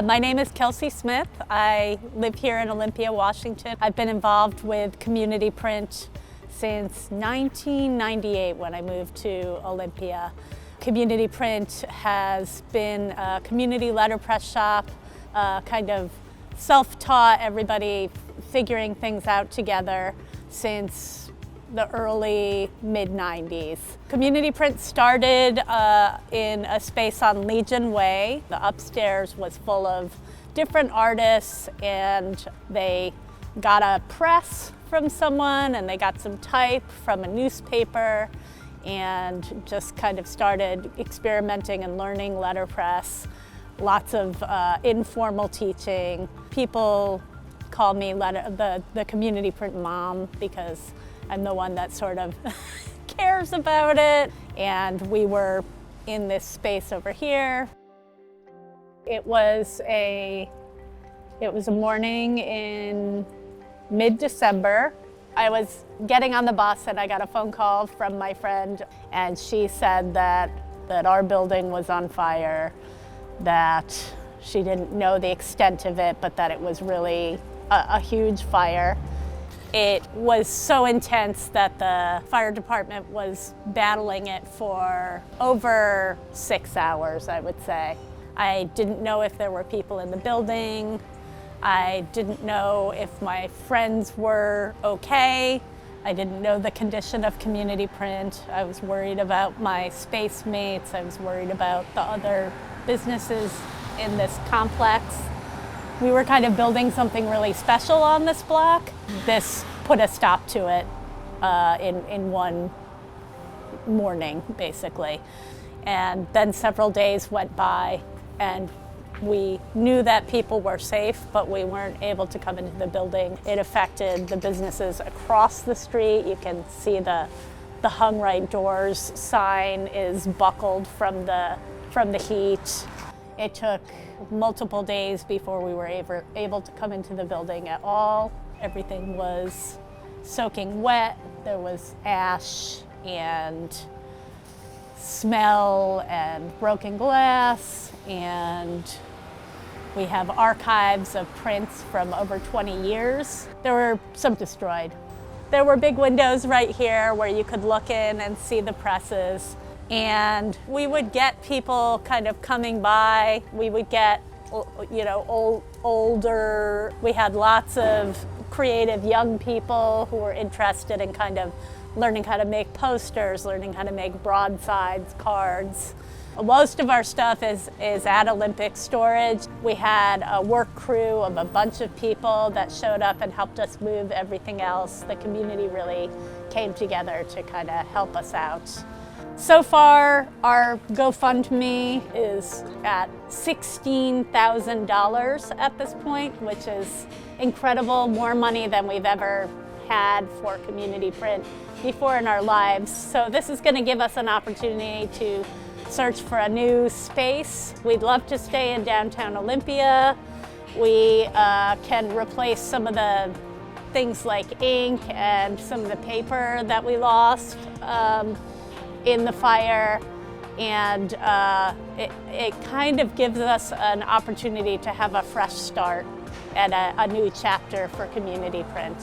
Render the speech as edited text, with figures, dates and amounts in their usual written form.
My name is Kelsey Smith. I live here in Olympia, Washington. I've been involved with community print since 1998 when I moved to Olympia. Community print has been a community letterpress shop, kind of self-taught, everybody figuring things out together since the early mid-90s. Community print started in a space on Legion Way. The upstairs was full of different artists, and they got a press from someone and they got some type from a newspaper and just kind of started experimenting and learning letterpress. Lots of informal teaching. People call me the community print mom because I'm the one that sort of cares about it. And we were in this space over here. It was a morning in mid-December. I was getting on the bus and I got a phone call from my friend, and she said that our building was on fire, that she didn't know the extent of it, but that it was really a huge fire. It was so intense that the fire department was battling it for over 6 hours, I would say. I didn't know if there were people in the building. I didn't know if my friends were okay. I didn't know the condition of community print. I was worried about my space mates. I was worried about the other businesses in this complex. We were kind of building something really special on this block. This put a stop to it in one morning, basically. And then several days went by, and we knew that people were safe, but we weren't able to come into the building. It affected the businesses across the street. You can see the hung right doors sign is buckled from the heat. It took multiple days before we were able to come into the building at all. Everything was soaking wet. There was ash and smell and broken glass, and we have archives of prints from over 20 years. There were some destroyed. There were big windows right here where you could look in and see the presses. And we would get people kind of coming by. We would get, older. We had lots of creative young people who were interested in kind of learning how to make posters, learning how to make broadsides, cards. Most of our stuff is at Olympic storage. We had a work crew of a bunch of people that showed up and helped us move everything else. The community really came together to kind of help us out. So far, our GoFundMe is at $16,000 at this point, which is incredible, more money than we've ever had for community print before in our lives. So this is going to give us an opportunity to search for a new space. We'd love to stay in Downtown Olympia. We can replace some of the things like ink and some of the paper that we lost in the fire, and it kind of gives us an opportunity to have a fresh start and a new chapter for community print.